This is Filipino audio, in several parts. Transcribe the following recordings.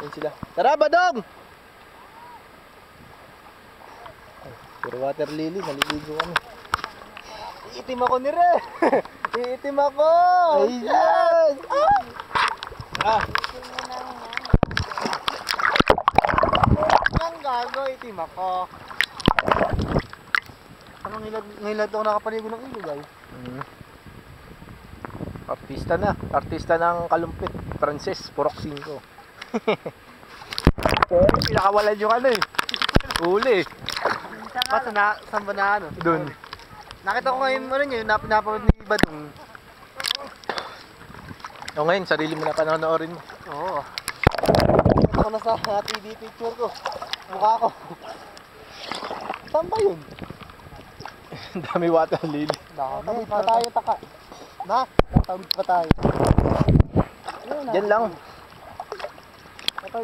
Yan sila. Tara, Badong! Ay, puro water lily. Naliligo kami. Iitim ako ni Re. Iitim ako. Ayan! Ang gago, itim ako. Anong ngilad ako nakapaligo ng ilog ay? Artista na. Artista ng kalumpit. Frances, Purok 5. Pinakawalan yung ano eh. Uli. Saan ba na ano? Doon. Nakita ko ngayon ano niya, yung napanood ni Badong. O ngayon, sarili mo na panonoodin mo. Oo. Ito ko na sa TV picture ko. Mukha ko. Saan ba yun? Dami water lily. Tatawid pa tayo, taka. Tatawid pa tayo. Diyan lang.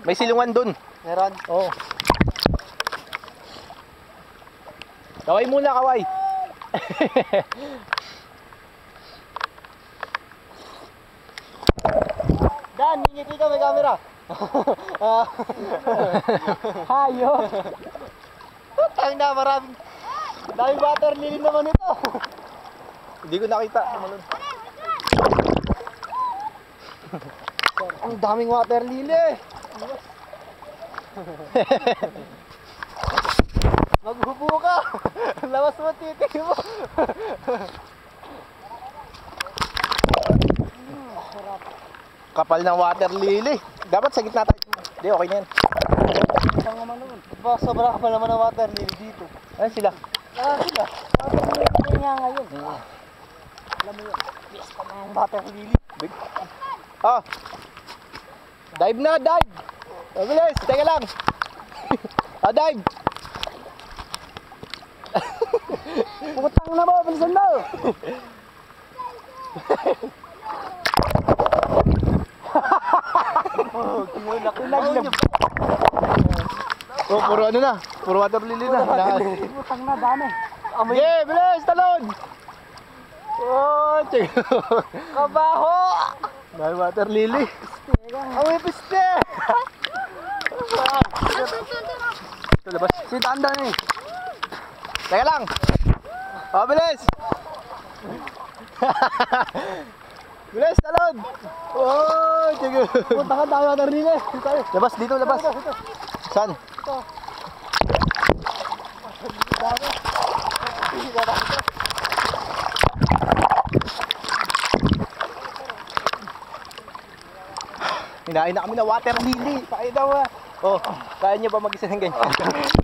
May silungan dun. Meron? Oo. Kaway muna, kaway. Dan, ngingiti ka, may camera. Hayo. Tang na, daming water lily naman ito. Hindi ko nakita. Ang daming water lily. Maghubo ka. Lawas mo titik mo. Kapal ng water lily. Dapat sa gitna tayo. Hindi, okay na yan. Isang naman naman. Sobra kapal naman ng water lily dito. Ayan sila. Sila. Water niya ngayon. Alam mo yun. Yes, pa ng water lily. Big. Ah. Dive na, dive. Mabilis, teka lang. Dive. Putang na mo, bilisan mo. Oh, puro ano na. Puro water lily na. Putang na, dami. Yeah, bilis, talon. Oh, check. Kabaho. May water lily. Amoy piste. Ito labas. Si Tanda eh. Teka lang. Oh, bilis. Bilis, talon. Oh, check. Punta ka tayo water lily. Labas dito, labas. Saan? Hinain na kami na water lily. Kaya daw ah. Oh, kaya niyo ba mag-isa ng ganyan?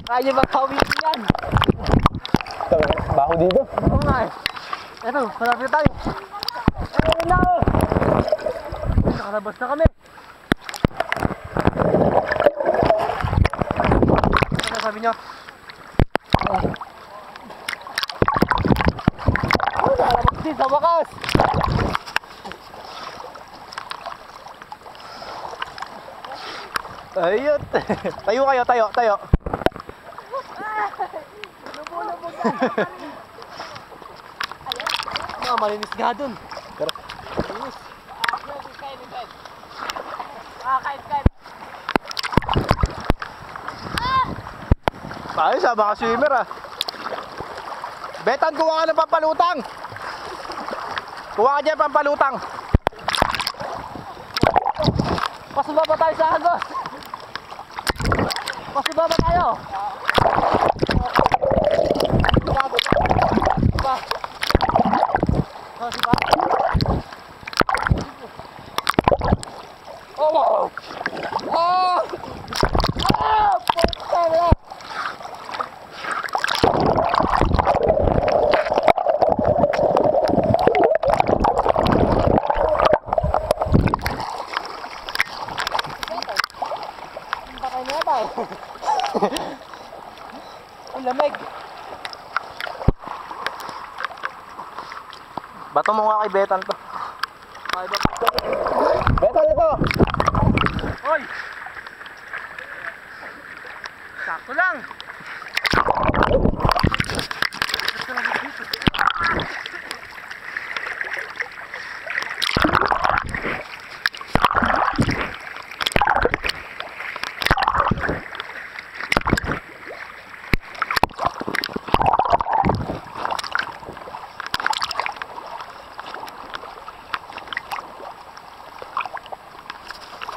Kaya ba kawin yan? Baho dito. Oo nga eh. Eto, malapit tayo. Ayun na oh. Nakalabas na kami. Ano sabi niyo? Nakalabas din sa wakas. Ayot. Tayo kayo, tayo, tayo. Lubog-lubog na. Malinis nga dun. Malinis. Kahit. Ayos ah, baka swimmer ah. Betan, kuha ka ng pampalutang. Kuha ka dyan pampalutang. Pasubaba tayo sa agos. Pasubaba tayo. Oh! Oh! Ah! Puta na! Ang lamig. Bato mo nga kay Betan to. Betan ito! Hoy! Sakto lang!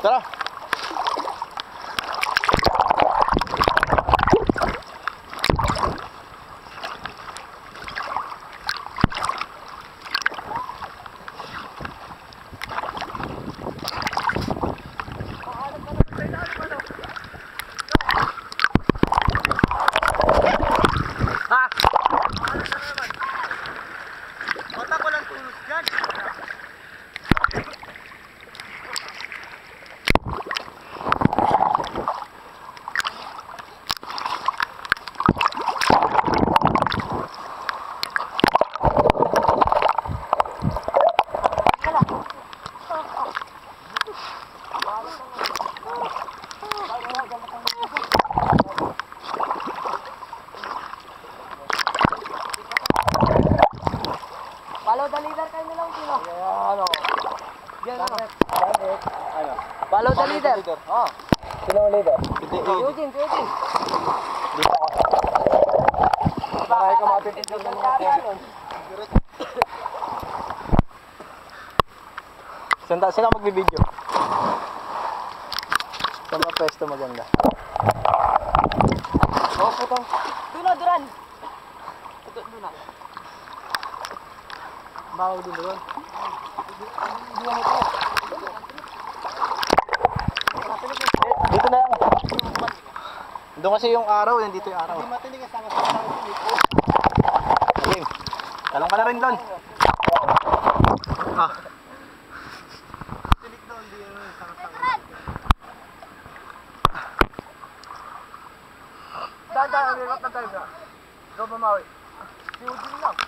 Tara. Mata ko lang tulog dyan. Follow the leader kayo nilang sino? Ano? Yan ano? Ano? Follow the leader. Oh. Sino ang leader? Eugene, Eugene. Maray ka matitigil ng mga po. Sino magbibideo? Saan ba pwesto maganda? Oh, putang. Duna, Duran. Duna. Bawal din doon. Dito na lang. Doon kasi yung araw, nandito yung araw. Hindi matinig ang sama-sama. Game. Talong ka na rin doon. Ah. Tinig doon, hindi yung sama-sama. Dahan, ang hirap na tayo na. Ikaw mamawi. Si Eugene lang.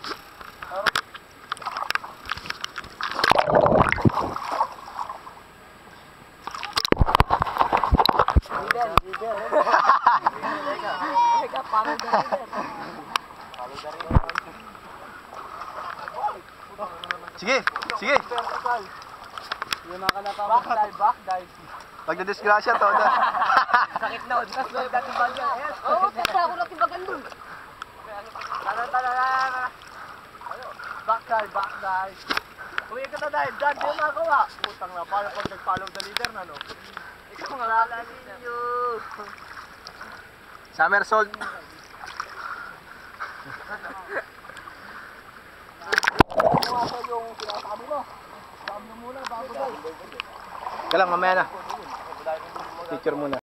Leader. Teka, follow the leader. Sige, sige. Back dive. Pag na-disgrasya to. Sakit na, tapos may dati ba dyan? Oo, kasi ako natin bagan dun. Tara. Back dive. Uwi ka na dive, dad, di mo makawa. Putang na, paano pag nag-follow the leader na, no? Ikaw nga wala ninyo. Somersault. Yung sinasabi mo. Sabi mo muna, bago guys. Kailang mamaya na. Picture muna.